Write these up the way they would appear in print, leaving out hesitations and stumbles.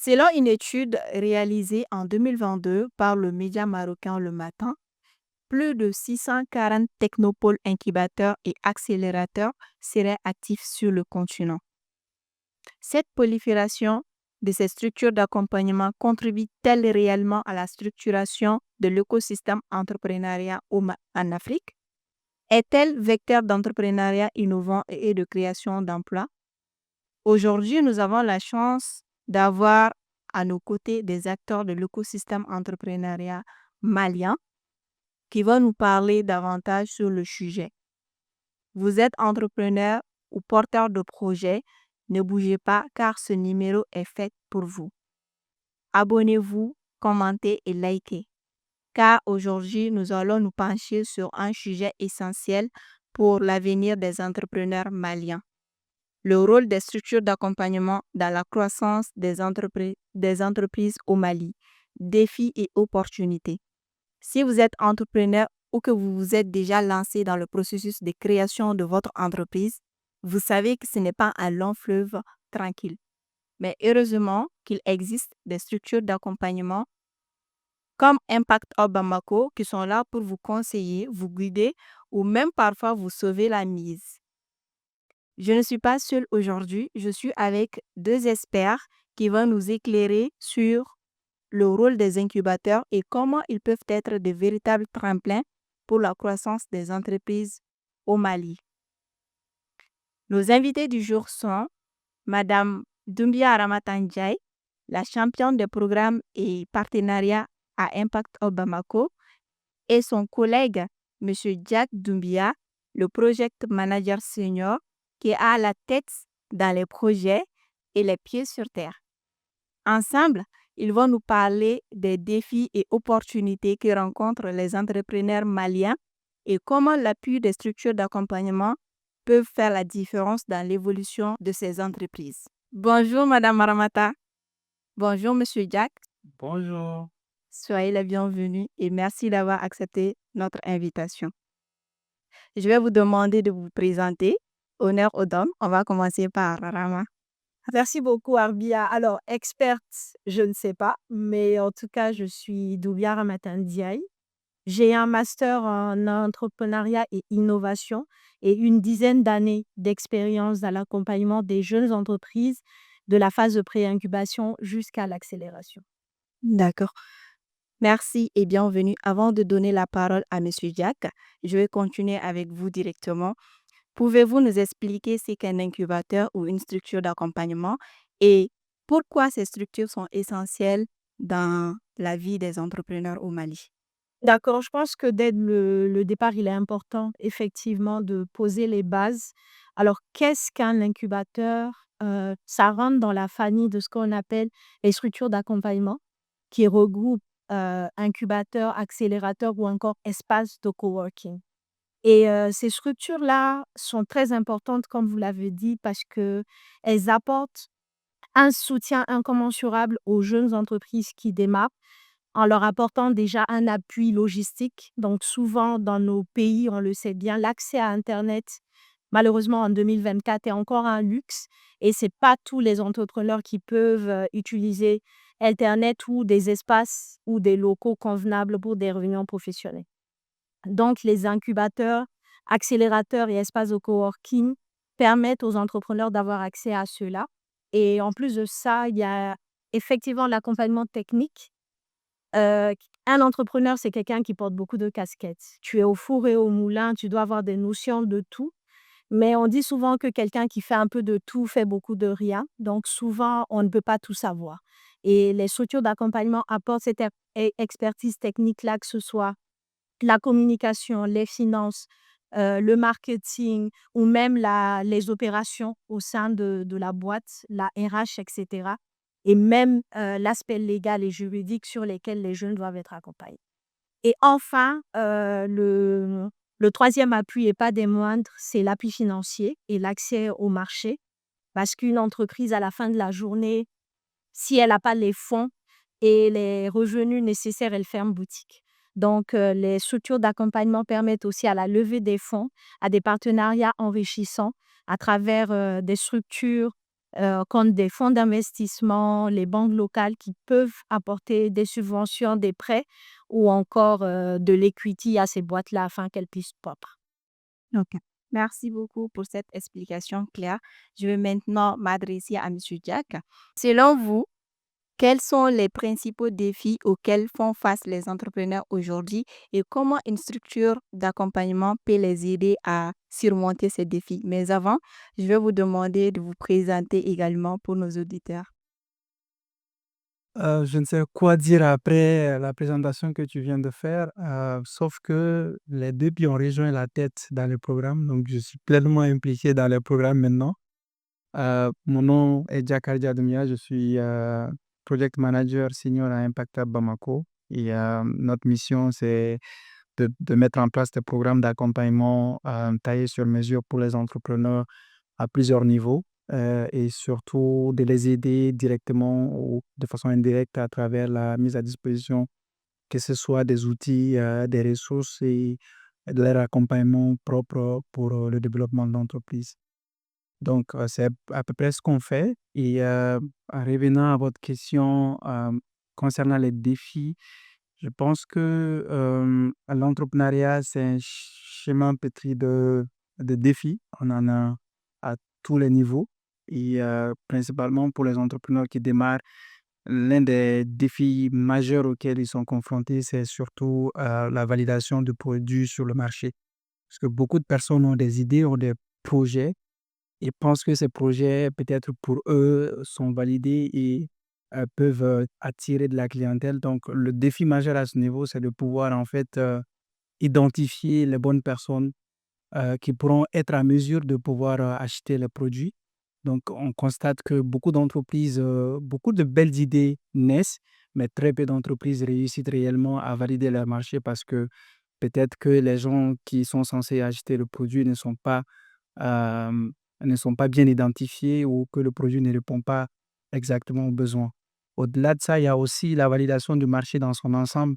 Selon une étude réalisée en 2022 par le média marocain Le Matin, plus de 640 technopoles incubateurs et accélérateurs seraient actifs sur le continent. Cette prolifération de ces structures d'accompagnement contribue-t-elle réellement à la structuration de l'écosystème entrepreneurial en Afrique? Est-elle vecteur d'entrepreneuriat innovant et de création d'emplois? Aujourd'hui, nous avons la chance d'avoir à nos côtés des acteurs de l'écosystème entrepreneurial malien qui vont nous parler davantage sur le sujet. Vous êtes entrepreneur ou porteur de projet, ne bougez pas car ce numéro est fait pour vous. Abonnez-vous, commentez et likez car aujourd'hui, nous allons nous pencher sur un sujet essentiel pour l'avenir des entrepreneurs maliens. Le rôle des structures d'accompagnement dans la croissance des entreprises au Mali, défis et opportunités. Si vous êtes entrepreneur ou que vous vous êtes déjà lancé dans le processus de création de votre entreprise, vous savez que ce n'est pas un long fleuve tranquille. Mais heureusement qu'il existe des structures d'accompagnement comme Impact Hub Bamako qui sont là pour vous conseiller, vous guider ou même parfois vous sauver la mise. Je ne suis pas seule aujourd'hui, je suis avec deux experts qui vont nous éclairer sur le rôle des incubateurs et comment ils peuvent être de véritables tremplins pour la croissance des entreprises au Mali. Nos invités du jour sont Madame Doumbia Ramatan Ndiaye, la championne des programmes et partenariats à Impact Hub Bamako, et son collègue Monsieur Jack Doumbia, le project manager senior qui a la tête dans les projets et les pieds sur terre. Ensemble, ils vont nous parler des défis et opportunités que rencontrent les entrepreneurs maliens et comment l'appui des structures d'accompagnement peuvent faire la différence dans l'évolution de ces entreprises. Bonjour Madame Ramata. Bonjour Monsieur Jack. Bonjour. Soyez les bienvenus et merci d'avoir accepté notre invitation. Je vais vous demander de vous présenter. Honneur aux dames. On va commencer par Rama. Merci beaucoup, Arbia. Alors, experte, je ne sais pas, mais en tout cas, je suis Doumbia Ramatan Ndiaye. J'ai un master en entrepreneuriat et innovation et une dizaine d'années d'expérience dans l'accompagnement des jeunes entreprises de la phase de pré-incubation jusqu'à l'accélération. D'accord. Merci et bienvenue. Avant de donner la parole à Monsieur Jack, je vais continuer avec vous directement. Pouvez-vous nous expliquer ce qu'est un incubateur ou une structure d'accompagnement et pourquoi ces structures sont essentielles dans la vie des entrepreneurs au Mali? D'accord, je pense que dès le départ, il est important effectivement de poser les bases. Alors, qu'est-ce qu'un incubateur? Ça rentre dans la famille de ce qu'on appelle les structures d'accompagnement qui regroupent incubateurs, accélérateurs ou encore espaces de coworking. Et ces structures-là sont très importantes, comme vous l'avez dit, parce qu'elles apportent un soutien incommensurable aux jeunes entreprises qui démarrent en leur apportant déjà un appui logistique. Donc souvent dans nos pays, on le sait bien, l'accès à internet, malheureusement en 2024, est encore un luxe et c'est pas tous les entrepreneurs qui peuvent utiliser internet ou des espaces ou des locaux convenables pour des réunions professionnelles. Donc les incubateurs, accélérateurs et espaces de coworking permettent aux entrepreneurs d'avoir accès à cela. Et en plus de ça, il y a effectivement l'accompagnement technique. Un entrepreneur, c'est quelqu'un qui porte beaucoup de casquettes. Tu es au four et au moulin, tu dois avoir des notions de tout. Mais on dit souvent que quelqu'un qui fait un peu de tout fait beaucoup de rien. Donc souvent, on ne peut pas tout savoir. Et les structures d'accompagnement apportent cette expertise technique-là, que ce soit la communication, les finances, le marketing ou même les opérations au sein de la boîte, la RH, etc. Et même l'aspect légal et juridique sur lesquels les jeunes doivent être accompagnés. Et enfin, le troisième appui, et pas des moindres, c'est l'appui financier et l'accès au marché. Parce qu'une entreprise, à la fin de la journée, si elle n'a pas les fonds et les revenus nécessaires, elle ferme boutique. Donc, les structures d'accompagnement permettent aussi à la levée des fonds, à des partenariats enrichissants à travers des structures comme des fonds d'investissement, les banques locales qui peuvent apporter des subventions, des prêts ou encore, de l'equity à ces boîtes-là afin qu'elles puissent pop. OK. Merci beaucoup pour cette explication claire. Je vais maintenant m'adresser à Monsieur Jack. Selon vous, quels sont les principaux défis auxquels font face les entrepreneurs aujourd'hui et comment une structure d'accompagnement peut les aider à surmonter ces défis? Mais avant, je vais vous demander de vous présenter également pour nos auditeurs. Je ne sais quoi dire après la présentation que tu viens de faire, sauf que les 2 qui ont rejoint la tête dans le programme, donc je suis pleinement impliqué dans le programme maintenant. Mon nom est Diakar Diadoumia, je suis, project manager senior à Impact Hub Bamako et notre mission, c'est de mettre en place des programmes d'accompagnement, taillés sur mesure pour les entrepreneurs à plusieurs niveaux, et surtout de les aider directement ou de façon indirecte à travers la mise à disposition, que ce soit des outils, des ressources et de leur accompagnement propre pour, le développement de l'entreprise. Donc, c'est à peu près ce qu'on fait et en revenant à votre question, concernant les défis, je pense que, l'entrepreneuriat, c'est un chemin pétri de défis. On en a à tous les niveaux et principalement pour les entrepreneurs qui démarrent, l'un des défis majeurs auxquels ils sont confrontés, c'est surtout, la validation de produits sur le marché. Parce que beaucoup de personnes ont des idées, ont des projets et pensent que ces projets, peut-être pour eux, sont validés et peuvent, attirer de la clientèle. Donc le défi majeur à ce niveau, c'est de pouvoir en fait, identifier les bonnes personnes, qui pourront être à mesure de pouvoir, acheter les produits. Donc on constate que beaucoup d'entreprises, beaucoup de belles idées naissent, mais très peu d'entreprises réussissent réellement à valider leur marché parce que peut-être que les gens qui sont censés acheter le produit hem, ne sont pas bien identifiés ou que le produit ne répond pas exactement aux besoins. Au-delà de ça, il y a aussi la validation du marché dans son ensemble,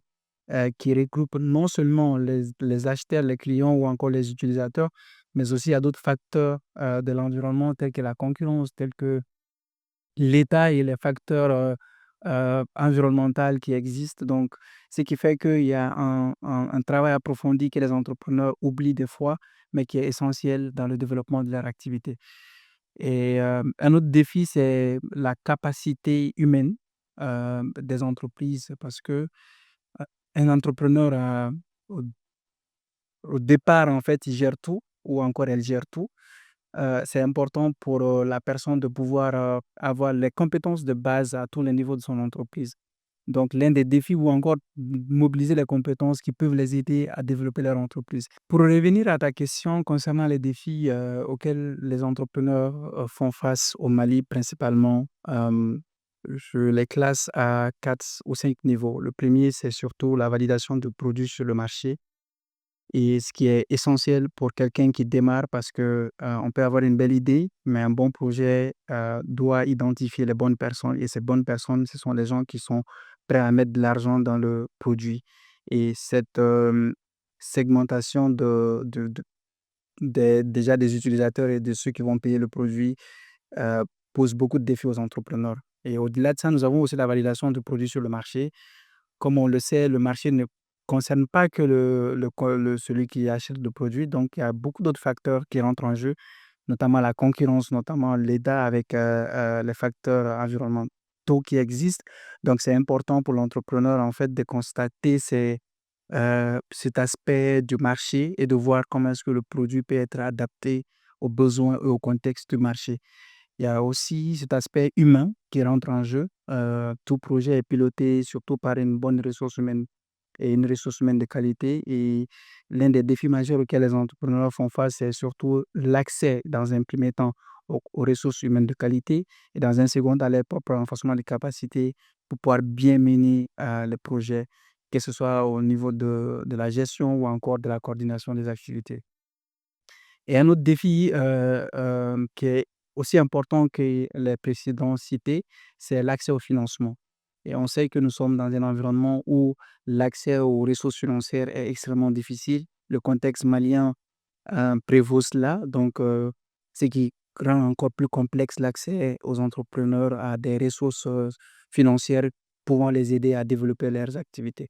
qui regroupe non seulement les acheteurs, les clients ou encore les utilisateurs, mais aussi il y a d'autres facteurs, de l'environnement tels que la concurrence, tels que l'État et les facteurs, environnemental qui existent. Donc, ce qui fait qu'il y a un travail approfondi que les entrepreneurs oublient des fois, mais qui est essentiel dans le développement de leur activité. Et un autre défi, c'est la capacité humaine, des entreprises parce que, heu, un entrepreneur au au départ, en fait, il gère tout ou encore elle gère tout. C'est important pour, la personne de pouvoir, avoir les compétences de base à tous les niveaux de son entreprise. Donc l'un des défis ou encore mobiliser les compétences qui peuvent les aider à développer leur entreprise. Pour revenir à ta question concernant les défis, auxquels les entrepreneurs, font face au Mali principalement, je les classe à 4 ou 5 niveaux. Le premier c'est surtout la validation de produits sur le marché. Et ce qui est essentiel pour quelqu'un qui démarre parce que, on peut avoir une belle idée, mais un bon projet, doit identifier les bonnes personnes et ces bonnes personnes, ce sont les gens qui sont prêts à mettre de l'argent dans le produit et cette, segmentation de des déjà des utilisateurs et de ceux qui vont payer le produit, heu, pose beaucoup de défis aux entrepreneurs et au-delà de ça, nous avons aussi la validation de produits sur le marché. Comme on le sait, le marché ne concerne pas que celui qui achète le produit, donc il y a beaucoup d'autres facteurs qui rentrent en jeu, notamment la concurrence, notamment l'État avec, les facteurs environnementaux qui existent. Donc c'est important pour l'entrepreneur, en fait, de constater cet aspect du marché et de voir comment est-ce que le produit peut être adapté aux besoins et au contexte du marché. Il y a aussi cet aspect humain qui rentre en jeu. Tout projet est piloté surtout par une bonne ressource humaine et une ressource humaine de qualité. Et l'un des défis majeurs auxquels les entrepreneurs font face, c'est surtout l'accès, dans un premier temps, aux ressources humaines de qualité et dans un second, à leur propre renforcement des capacités pour pouvoir bien mener le projet, que ce soit au niveau de la gestion ou encore de la coordination des activités. Et un autre défi, qui est aussi important que les précédents cités, c'est l'accès au financement. Et on sait que nous sommes dans un environnement où l'accès aux ressources financières est extrêmement difficile. Le contexte malien, prévaut cela, donc ce qui rend encore plus complexe l'accès aux entrepreneurs à des ressources financières pouvant les aider à développer leurs activités.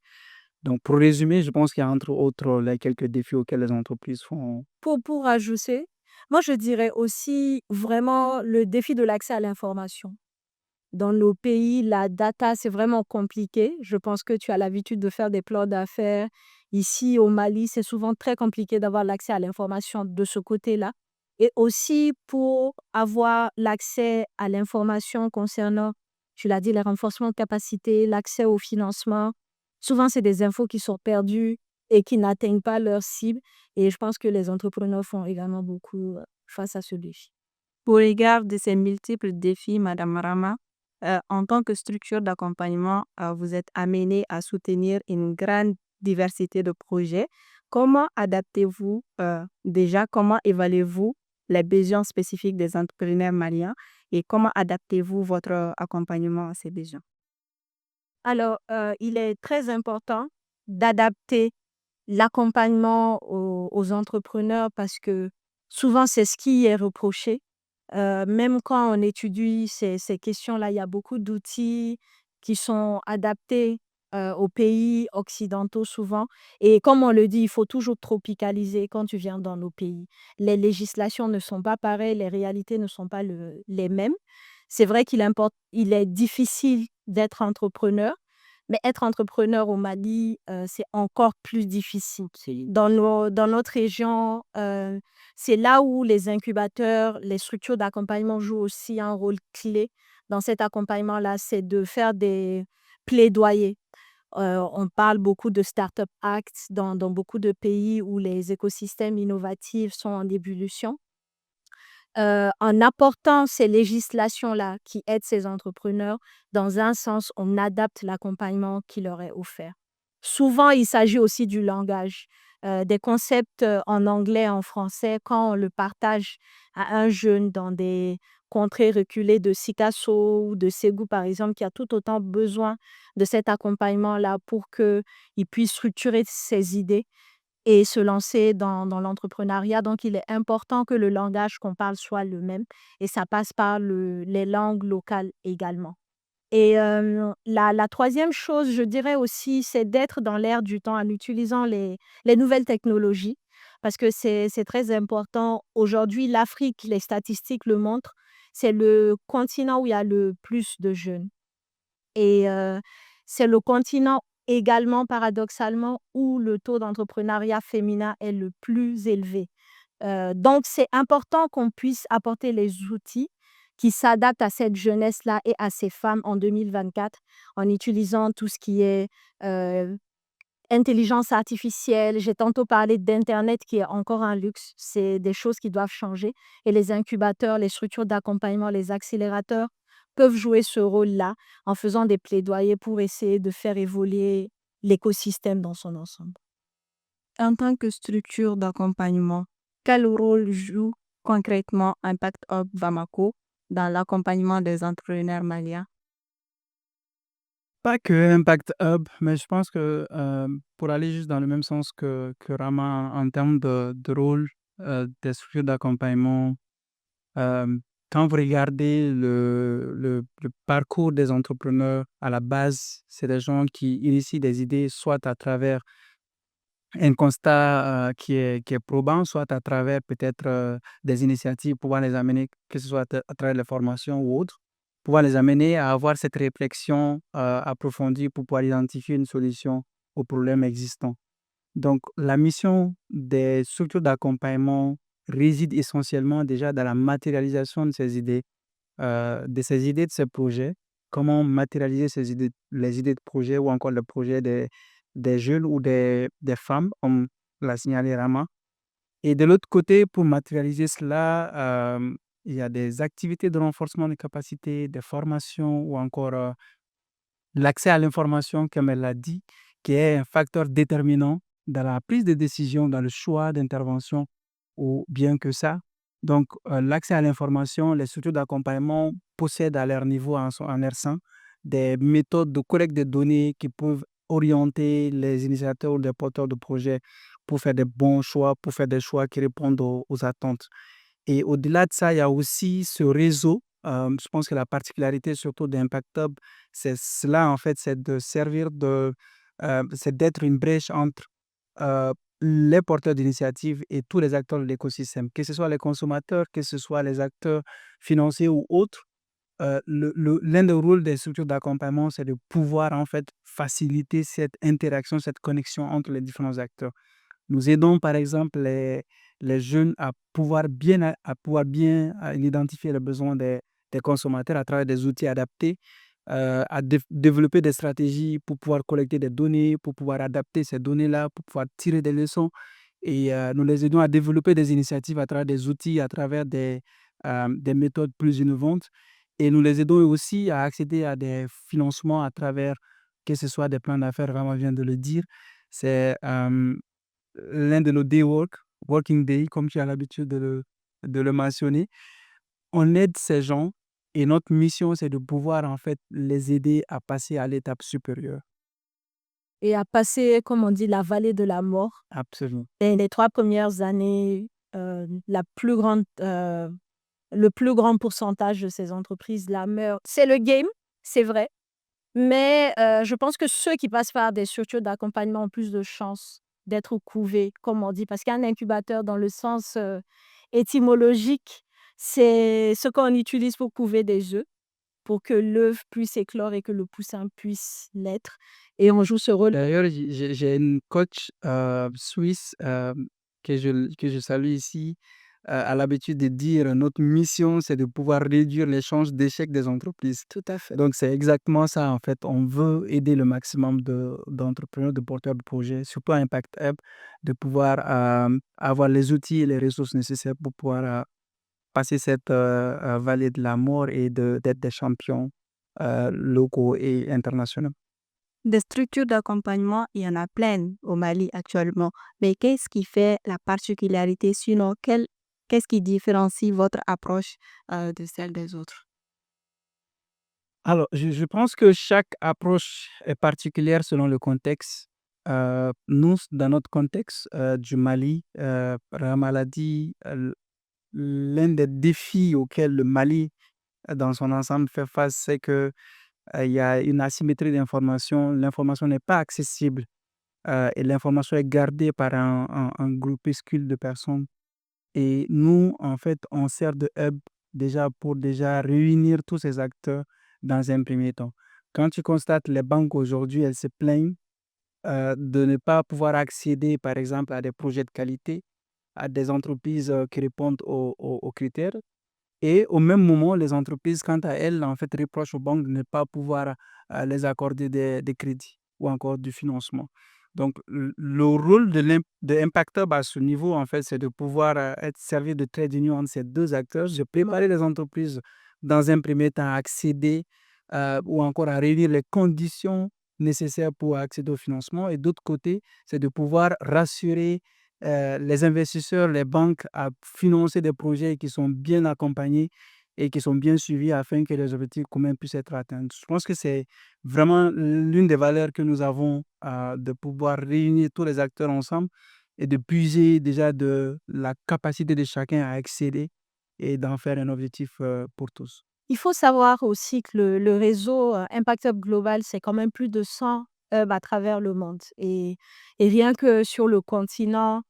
Donc, pour résumer, je pense qu'il y a entre autres les quelques défis auxquels les entreprises font. Pour ajouter, moi je dirais aussi vraiment le défi de l'accès à l'information. Dans nos pays, la data, c'est vraiment compliqué. Je pense que tu as l'habitude de faire des plans d'affaires. Ici, au Mali, c'est souvent très compliqué d'avoir l'accès à l'information de ce côté-là. Et aussi pour avoir l'accès à l'information concernant, tu l'as dit, les renforcements de capacité, l'accès au financement. Souvent, c'est des infos qui sont perdues et qui n'atteignent pas leur cible. Et je pense que les entrepreneurs font également beaucoup face à ce défi. Au regard de ces multiples défis, Madame Rama, en tant que structure d'accompagnement, vous êtes amenée à soutenir une grande diversité de projets. Comment adaptez-vous, déjà, comment évaluez-vous les besoins spécifiques des entrepreneurs maliens et comment adaptez-vous votre accompagnement à ces besoins? Alors, il est très important d'adapter l'accompagnement aux entrepreneurs parce que souvent, c'est ce qui est reproché. Même quand on étudie ces questions-là, il y a beaucoup d'outils qui sont adaptés aux pays occidentaux souvent. Et comme on le dit, il faut toujours tropicaliser quand tu viens dans nos pays. Les législations ne sont pas pareilles, les réalités ne sont pas les mêmes. C'est vrai il est difficile d'être entrepreneur, mais être entrepreneur au Mali, c'est encore plus difficile. Dans notre région, c'est là où les incubateurs, les structures d'accompagnement jouent aussi un rôle clé dans cet accompagnement-là, c'est de faire des plaidoyers. On parle beaucoup de Startup Act dans beaucoup de pays où les écosystèmes innovatifs sont en ébullition. En apportant ces législations-là qui aident ces entrepreneurs, dans un sens, on adapte l'accompagnement qui leur est offert. Souvent, il s'agit aussi du langage. Des concepts en anglais, en français, quand on le partage à un jeune dans des contrées reculées de Sikasso ou de Ségou, par exemple, qui a tout autant besoin de cet accompagnement-là pour qu'il puisse structurer ses idées et se lancer dans l'entrepreneuriat. Donc, il est important que le langage qu'on parle soit le même et ça passe par les langues locales également. Et la troisième chose, je dirais aussi, c'est d'être dans l'air du temps en utilisant les nouvelles technologies parce que c'est très important. Aujourd'hui, l'Afrique, les statistiques le montrent, c'est le continent où il y a le plus de jeunes. Et c'est le continent également, paradoxalement, où le taux d'entrepreneuriat féminin est le plus élevé. Donc c'est important qu'on puisse apporter les outils qui s'adaptent à cette jeunesse-là et à ces femmes en 2024 en utilisant tout ce qui est, heu, intelligence artificielle. J'ai tantôt parlé d'internet qui est encore un luxe. C'est des choses qui doivent changer et les incubateurs, les structures d'accompagnement, les accélérateurs peuvent jouer ce rôle-là en faisant des plaidoyers pour essayer de faire évoluer l'écosystème dans son ensemble. En tant que structure d'accompagnement, quel rôle joue concrètement Impact Hub Bamako dans l'accompagnement des entrepreneurs maliens? Pas que Impact Hub, mais je pense que pour aller juste dans le même sens que Rama en termes de rôle des structures d'accompagnement, euh, quand vous regardez le parcours des entrepreneurs, à la base, c'est des gens qui initient des idées soit à travers un constat qui est probant, soit à travers peut-être des initiatives pouvoir les amener, que ce soit à travers les formations ou autres, pouvoir les amener à avoir cette réflexion approfondie pour pouvoir identifier une solution aux problèmes existants. Donc, la mission des structures d'accompagnement réside essentiellement déjà dans la matérialisation de ces idées, de ces projets, comment matérialiser ces idées, les idées de projet ou encore le projet des jeunes ou des femmes, comme l'a signalé Rama. Et de l'autre côté, pour matérialiser cela, il y a des activités de renforcement des capacités, des formations ou encore l'accès à l'information, comme elle l'a dit, qui est un facteur déterminant dans la prise de décision, dans le choix d'intervention ou bien que ça. Donc, l'accès à l'information, les structures d'accompagnement possèdent à leur niveau, en leur sein, des méthodes de collecte de données qui peuvent orienter les initiateurs ou les porteurs de projets pour faire des bons choix, pour faire des choix qui répondent aux attentes. Et au-delà de ça, il y a aussi ce réseau. Je pense que la particularité surtout d'Impact Hub, c'est cela en fait, c'est d'être une brèche entre euh, les porteurs d'initiatives et tous les acteurs de l'écosystème, que ce soit les consommateurs, que ce soit les acteurs financiers ou autres. L'un des rôles des structures d'accompagnement, c'est de pouvoir en fait faciliter cette interaction, cette connexion entre les différents acteurs. Nous aidons par exemple les jeunes à pouvoir bien identifier les besoins des consommateurs à travers des outils adaptés, développer des stratégies pour pouvoir collecter des données, pour pouvoir adapter ces données-là, pour pouvoir tirer des leçons. Et nous les aidons à développer des initiatives à travers des outils, à travers des méthodes plus innovantes. Et nous les aidons aussi à accéder à des financements à travers, que ce soit des plans d'affaires, vraiment vient de le dire. C'est l'un de nos working day, comme tu as l'habitude de le mentionner. On aide ces gens et notre mission, c'est de pouvoir en fait les aider à passer à l'étape supérieure. Et à passer, comme on dit, la vallée de la mort. Absolument. Et les 3 premières années, la plus grande, le plus grand pourcentage de ces entreprises-là meurent. C'est le game, c'est vrai, mais je pense que ceux qui passent par des structures d'accompagnement ont plus de chances d'être couvés, comme on dit, parce qu'un incubateur, dans le sens étymologique, c'est ce qu'on utilise pour couver des œufs, pour que l'œuf puisse éclore et que le poussin puisse naître. Et on joue ce rôle. D'ailleurs, j'ai une coach suisse que je salue ici, a l'habitude de dire notre mission, c'est de pouvoir réduire les chances d'échec des entreprises. Tout à fait. Donc, c'est exactement ça, en fait. On veut aider le maximum d'entrepreneurs, de porteurs de projets, surtout à Impact Hub, de pouvoir avoir les outils et les ressources nécessaires pour pouvoir passer cette vallée de la mort et d'être des champions locaux et internationaux. Des structures d'accompagnement, il y en a plein au Mali actuellement. Mais qu'est-ce qui fait la particularité? Sinon, qu'est-ce qui différencie votre approche de celle des autres? Alors, je pense que chaque approche est particulière selon le contexte. Nous, dans notre contexte du Mali, la maladie, l'un des défis auxquels le Mali, dans son ensemble, fait face, c'est que il y a une asymétrie d'information. L'information n'est pas accessible et l'information est gardée par un groupuscule de personnes. Et nous, en fait, on sert de hub déjà pour déjà réunir tous ces acteurs dans un premier temps. Quand tu constates les banques aujourd'hui, elles se plaignent de ne pas pouvoir accéder, par exemple, à des projets de qualité, à des entreprises qui répondent aux critères. Et au même moment, les entreprises, quant à elles, en fait, reprochent aux banques de ne pas pouvoir les accorder des crédits ou encore du financement. Donc, le rôle de Impact Hub à ce niveau, en fait, c'est de pouvoir servir de trait d'union entre ces deux acteurs, de préparer les entreprises dans un premier temps à accéder ou encore à réunir les conditions nécessaires pour accéder au financement. Et d'autre côté, c'est de pouvoir rassurer les investisseurs, les banques à financer des projets qui sont bien accompagnés et qui sont bien suivis afin que les objectifs communs puissent être atteints. Je pense que c'est vraiment l'une des valeurs que nous avons, de pouvoir réunir tous les acteurs ensemble et de puiser déjà de la capacité de chacun à accéder et d'en faire un objectif pour tous. Il faut savoir aussi que le réseau Impact Hub Global, c'est quand même plus de 100 hubs à travers le monde. Et rien que sur le continent,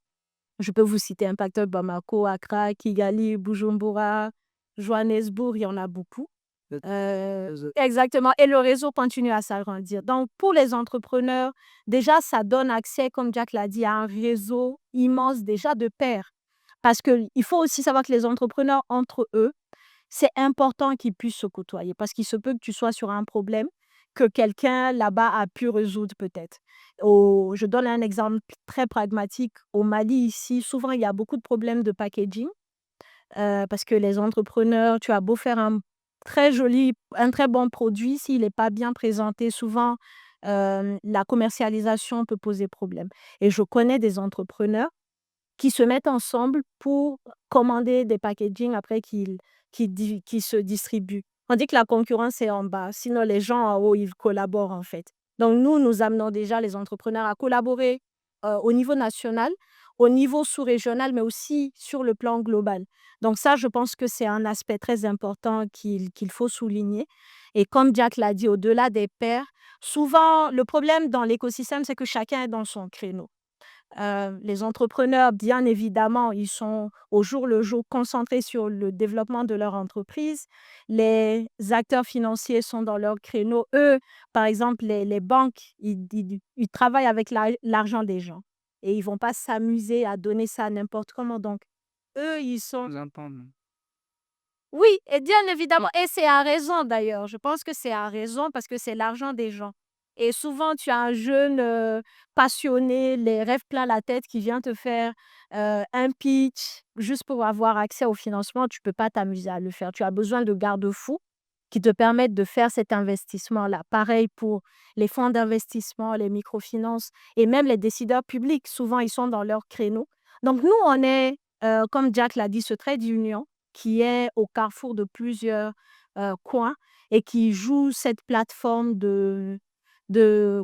je peux vous citer Impact Hub Bamako, Accra, Kigali, Bujumbura, Johannesburg, il y en a beaucoup. Exactement. Et le réseau continue à s'agrandir. Donc, pour les entrepreneurs, déjà, ça donne accès, comme Jack l'a dit, à un réseau immense déjà de pairs. Parce qu'il faut aussi savoir que les entrepreneurs, entre eux, c'est important qu'ils puissent se côtoyer. Parce qu'il se peut que tu sois sur un problème que quelqu'un là-bas a pu résoudre peut-être. Je donne un exemple très pragmatique. Au Mali, ici, souvent, il y a beaucoup de problèmes de packaging. Parce que les entrepreneurs, tu as beau faire un très bon produit, s'il n'est pas bien présenté, souvent, la commercialisation peut poser problème. Et je connais des entrepreneurs qui se mettent ensemble pour commander des packaging après qui se distribuent. On dit que la concurrence est en bas, sinon les gens en haut, ils collaborent en fait. Donc nous amenons déjà les entrepreneurs à collaborer au niveau national. au niveau sous-régional, mais aussi sur le plan global. Donc ça, je pense que c'est un aspect très important qu'il faut souligner. Et comme Jack l'a dit, au-delà des pairs, souvent, le problème dans l'écosystème, c'est que chacun est dans son créneau. Les entrepreneurs, bien évidemment, ils sont au jour le jour concentrés sur le développement de leur entreprise. Les acteurs financiers sont dans leur créneau. Eux, par exemple, les banques, ils travaillent avec l'argent des gens et ils vont pas s'amuser à donner ça à n'importe comment. Donc, eux, ils sont... Vous entendre. Oui, et bien évidemment, et c'est à raison d'ailleurs. Je pense que c'est à raison parce que c'est l'argent des gens. Et souvent, tu as un jeune passionné, les rêves plein la tête, qui vient te faire un pitch juste pour avoir accès au financement. Tu peux pas t'amuser à le faire. Tu as besoin de garde-fous qui te permettent de faire cet investissement-là. Pareil pour les fonds d'investissement, les microfinances et même les décideurs publics. Souvent, ils sont dans leur créneau. Donc, nous, on est, comme Jack l'a dit, ce trade union qui est au carrefour de plusieurs coins et qui joue cette plateforme de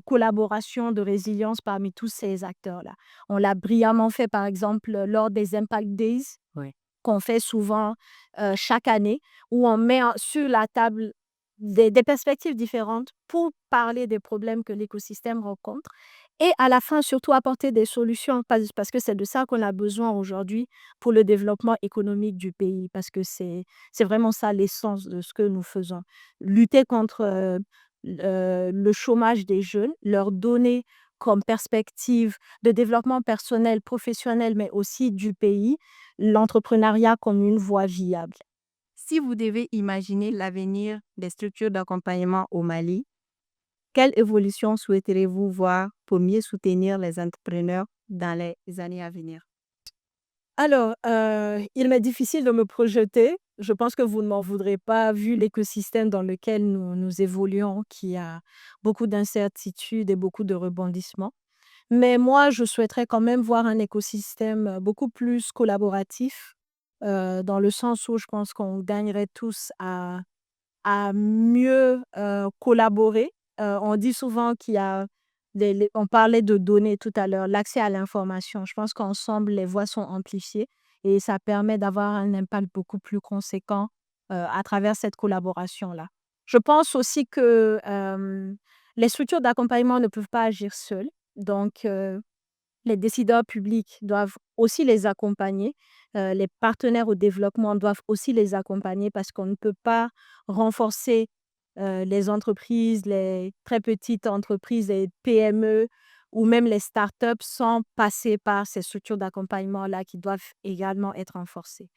collaboration, de résilience parmi tous ces acteurs-là. On l'a brillamment fait, par exemple, lors des Impact Days Oui. qu'on fait souvent chaque année, où on met sur la table des perspectives différentes pour parler des problèmes que l'écosystème rencontre et à la fin, surtout apporter des solutions parce que c'est de ça qu'on a besoin aujourd'hui pour le développement économique du pays, parce que c'est vraiment ça l'essence de ce que nous faisons. Lutter contre le chômage des jeunes, leur donner comme perspective de développement personnel, professionnel, mais aussi du pays, l'entrepreneuriat comme une voie viable. Si vous devez imaginer l'avenir des structures d'accompagnement au Mali, quelle évolution souhaiterez-vous voir pour mieux soutenir les entrepreneurs dans les années à venir? Alors, il m'est difficile de me projeter. Je pense que vous ne m'en voudrez pas, vu l'écosystème dans lequel nous évoluons, qui a beaucoup d'incertitudes et beaucoup de rebondissements. Mais moi, je souhaiterais quand même voir un écosystème beaucoup plus collaboratif, dans le sens où je pense qu'on gagnerait tous à mieux collaborer. On dit souvent qu'il y a on parlait de données tout à l'heure, l'accès à l'information. Je pense qu'ensemble, les voix sont amplifiées et ça permet d'avoir un impact beaucoup plus conséquent à travers cette collaboration-là. Je pense aussi que les structures d'accompagnement ne peuvent pas agir seules. Donc, les décideurs publics doivent aussi les accompagner. Les partenaires au développement doivent aussi les accompagner parce qu'on ne peut pas renforcer les entreprises, les très petites entreprises, les PME ou même les startups sans passer par ces structures d'accompagnement-là qui doivent également être renforcées.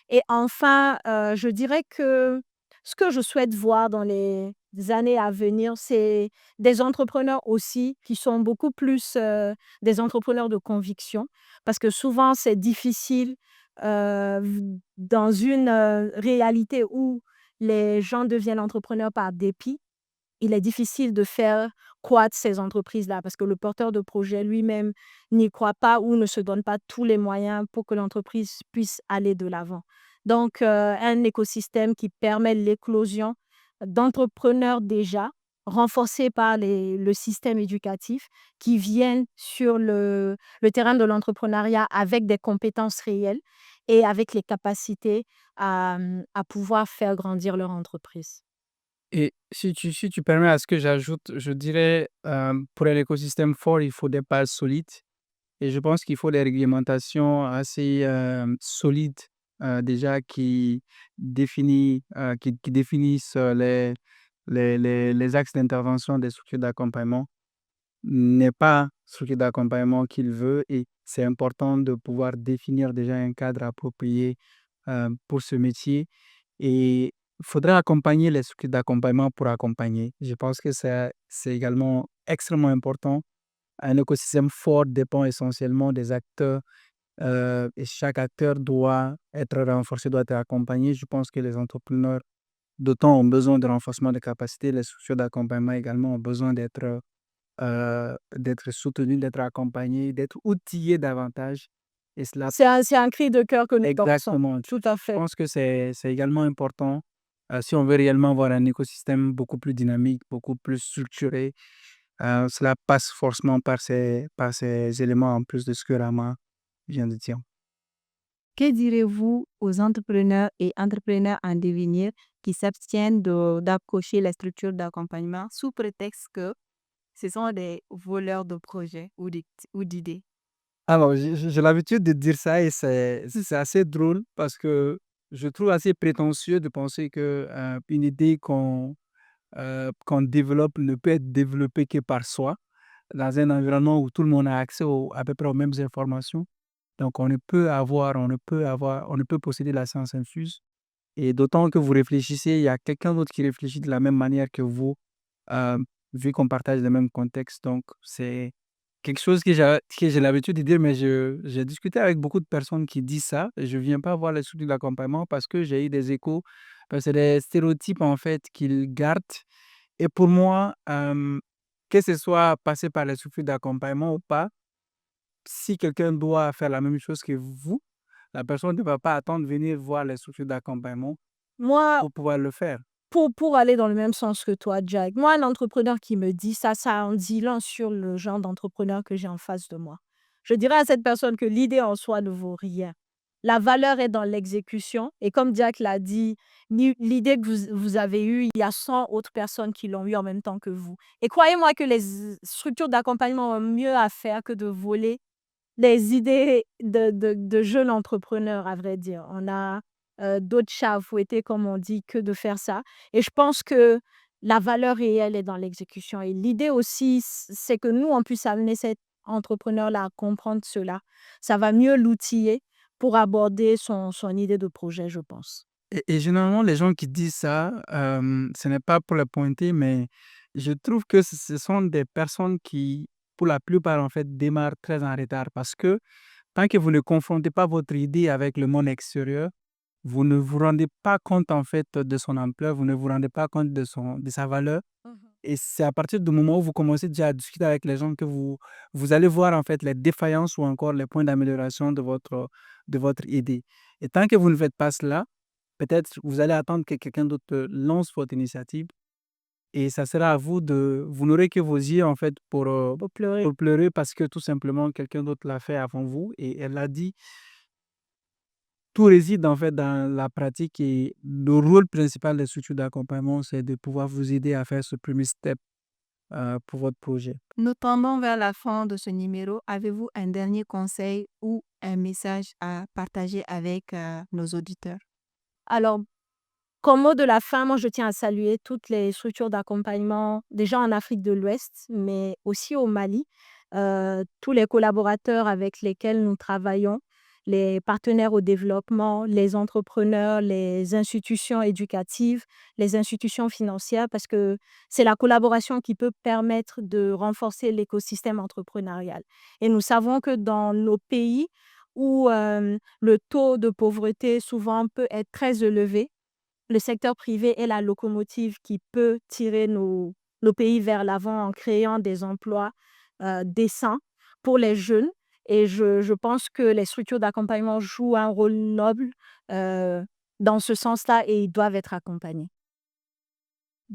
Et enfin, je dirais que ce que je souhaite voir dans les années à venir, c'est des entrepreneurs aussi qui sont beaucoup plus des entrepreneurs de conviction, parce que souvent c'est difficile dans une réalité où les gens deviennent entrepreneurs par dépit. Il est difficile de faire croître ces entreprises-là parce que le porteur de projet lui-même n'y croit pas ou ne se donne pas tous les moyens pour que l'entreprise puisse aller de l'avant. Donc, un écosystème qui permet l'éclosion d'entrepreneurs déjà renforcés par le système éducatif qui viennent sur le terrain de l'entrepreneuriat avec des compétences réelles et avec les capacités à pouvoir faire grandir leur entreprise. Et si tu permets à ce que j'ajoute, je dirais, pour un écosystème fort, il faut des bases solides et je pense qu'il faut des réglementations assez, solides, déjà qui définissent, les axes d'intervention des structures d'accompagnement. N'est pas structure d'accompagnement qu'il veut et c'est important de pouvoir définir déjà un cadre approprié, pour ce métier et il faudrait accompagner les structures d'accompagnement pour accompagner. Je pense que c'est également extrêmement important. Un écosystème fort dépend essentiellement des acteurs, et chaque acteur doit être renforcé, doit être accompagné. Je pense que les entrepreneurs, d'autant ont besoin de renforcement de capacités, les structures d'accompagnement également ont besoin d'être soutenus, d'être accompagnés, d'être outillés davantage et cela C'est un cri de cœur que nous portons. exactement. Tout à Je fait. pense que c'est également important, si on veut réellement avoir un écosystème beaucoup plus dynamique, beaucoup plus structuré, cela passe forcément par ces éléments en plus de ce que Rama viens de dire. Que direz-vous aux entrepreneurs et entrepreneurs en devenir qui s'abstiennent d'approcher les structures d'accompagnement sous prétexte que ce sont des voleurs de projets ou d'idées? Alors, j'ai l'habitude de dire ça et c'est assez drôle parce que je trouve assez prétentieux de penser que, une idée qu'on développe ne peut être développée que par soi, dans un environnement où tout le monde a accès à peu près aux mêmes informations. Donc on ne peut posséder la science infuse et d'autant que vous réfléchissez, il y a quelqu'un d'autre qui réfléchit de la même manière que vous, hem, vu qu'on partage le même contexte. Donc c'est quelque chose que j'ai l'habitude de dire, mais j'ai discuté avec beaucoup de personnes qui disent ça. Je viens pas voir les structures d'accompagnement parce que j'ai eu des échos, c'est des stéréotypes, en fait, qu'ils gardent et pour moi, que ce soit passer par les structures d'accompagnement ou pas, si quelqu'un doit faire la même chose que vous, la personne ne va pas attendre de venir voir les structures d'accompagnement Moi, pour pouvoir le faire. pour aller dans le même sens que toi, Jack, moi, un entrepreneur qui me dit ça en dit long sur le genre d'entrepreneur que j'ai en face de moi. Je dirais à cette personne que l'idée en soi ne vaut rien. La valeur est dans l'exécution. Et comme Jack l'a dit, l'idée que vous avez eue, il y a 100 autres personnes qui l'ont eue en même temps que vous. Et croyez-moi que les structures d'accompagnement ont mieux à faire que de voler les idées de jeunes entrepreneurs, à vrai dire. On a d'autres chats à fouetter, comme on dit, que de faire ça. Et je pense que la valeur réelle est dans l'exécution. Et l'idée aussi, c'est que nous, on puisse amener cet entrepreneur-là à comprendre cela. Ça va mieux l'outiller pour aborder son idée de projet, je pense. Et généralement, les gens qui disent ça, ce n'est pas pour le pointer, mais je trouve que ce sont des personnes qui, pour la plupart, en fait, démarrent très en retard parce que tant que vous ne confrontez pas votre idée avec le monde extérieur, vous ne vous rendez pas compte, en fait, de son ampleur, vous ne vous rendez pas compte de sa valeur. Mhm. Et c'est à partir du moment où vous commencez déjà à discuter avec les gens que vous allez voir, en fait, les défaillances ou encore les points d'amélioration de votre idée. Et tant que vous ne faites pas cela, peut-être vous allez attendre que quelqu'un d'autre lance votre initiative et ça sera à vous vous n'aurez que vos yeux, en fait, Pour pleurer. pour pleurer parce que tout simplement quelqu'un d'autre l'a fait avant vous et elle l'a dit. Tout réside, en fait, dans la pratique et le rôle principal des structures d'accompagnement, c'est de pouvoir vous aider à faire ce premier step, pour votre projet. Nous tendons vers la fin de ce numéro. Avez-vous un dernier conseil ou un message à partager avec nos auditeurs? Alors, comme mot de la fin, moi, je tiens à saluer toutes les structures d'accompagnement, déjà en Afrique de l'Ouest, mais aussi au Mali, tous les collaborateurs avec lesquels nous travaillons, les partenaires au développement, les entrepreneurs, les institutions éducatives, les institutions financières, parce que c'est la collaboration qui peut permettre de renforcer l'écosystème entrepreneurial. Et nous savons que dans nos pays où le taux de pauvreté souvent peut être très élevé, le secteur privé est la locomotive qui peut tirer nos pays vers l'avant en créant des emplois décents pour les jeunes. Et je pense que les structures d'accompagnement jouent un rôle noble euh, dans ce sens-là et ils doivent être accompagnés.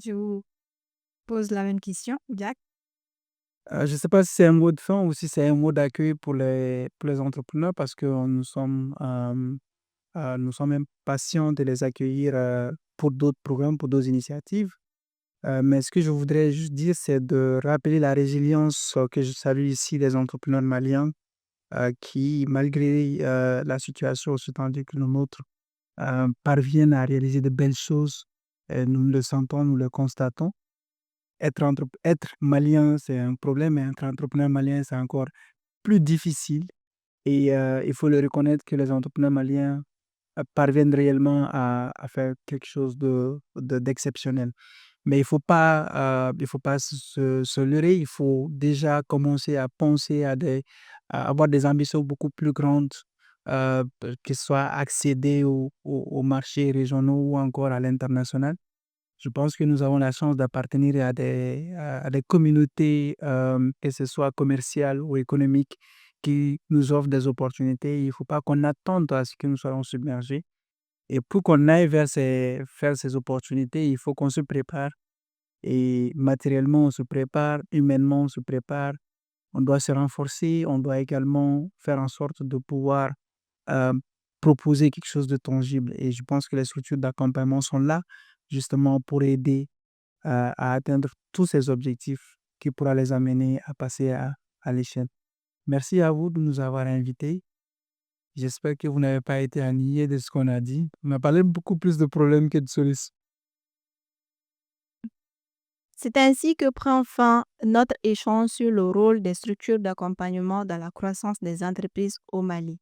Je vous pose la même question, Jack. Je ne sais pas si c'est un mot de fin ou si c'est un mot d'accueil pour les entrepreneurs parce que nous sommes impatients de les accueillir, pour d'autres programmes, pour d'autres initiatives. Mais ce que je voudrais juste dire, c'est de rappeler la résilience, que je salue ici des entrepreneurs maliens, qui malgré, la situation aussi tendue que le nôtre, parviennent à réaliser de belles choses. Nous le sentons, nous le constatons. Être malien, c'est un problème, mais être entrepreneur malien, c'est encore plus difficile et il faut le reconnaître que les entrepreneurs maliens, parviennent réellement à faire quelque chose d'exceptionnel. Mais il faut pas se leurrer, il faut déjà commencer à penser à avoir des ambitions beaucoup plus grandes, que ce soit accéder aux marchés régionaux ou encore à l'international. Je pense que nous avons la chance d'appartenir à des communautés, que ce soit commerciales ou économiques, qui nous offrent des opportunités. Il ne faut pas qu'on attende à ce que nous soyons submergés. Et pour qu'on aille faire ces opportunités, il faut qu'on se prépare. Et matériellement, on se prépare, humainement, on se prépare, on doit se renforcer, on doit également faire en sorte de pouvoir euh, proposer quelque chose de tangible. Et je pense que les structures d'accompagnement sont là justement pour aider à atteindre tous ces objectifs qui pourra les amener à passer à l'échelle. Merci à vous de nous avoir invités. J'espère que vous n'avez pas été ennuyés de ce qu'on a dit. On a parlé beaucoup plus de problèmes que de solutions. C'est ainsi que prend fin notre échange sur le rôle des structures d'accompagnement dans la croissance des entreprises au Mali.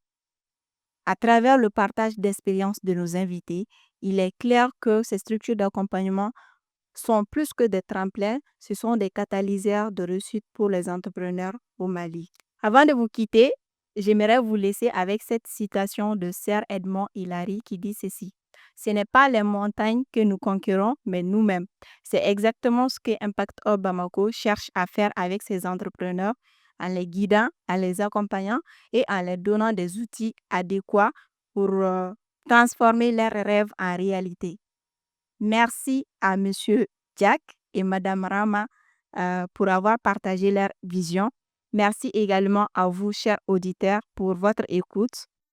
À travers le partage d'expériences de nos invités, il est clair que ces structures d'accompagnement sont plus que des tremplins, ce sont des catalyseurs de réussite pour les entrepreneurs au Mali. Avant de vous quitter, j'aimerais vous laisser avec cette citation de Sir Edmond Hillary qui dit ceci: Ce n'est pas les montagnes que nous conquérons, mais nous-mêmes. C'est exactement ce que Impact Hub Bamako cherche à faire avec ses entrepreneurs, en les guidant, en les accompagnant et en leur donnant des outils adéquats pour transformer leurs rêves en réalité. Merci à Monsieur Jack et Madame Rama pour avoir partagé leur vision. Merci également à vous, chers auditeurs, pour votre écoute.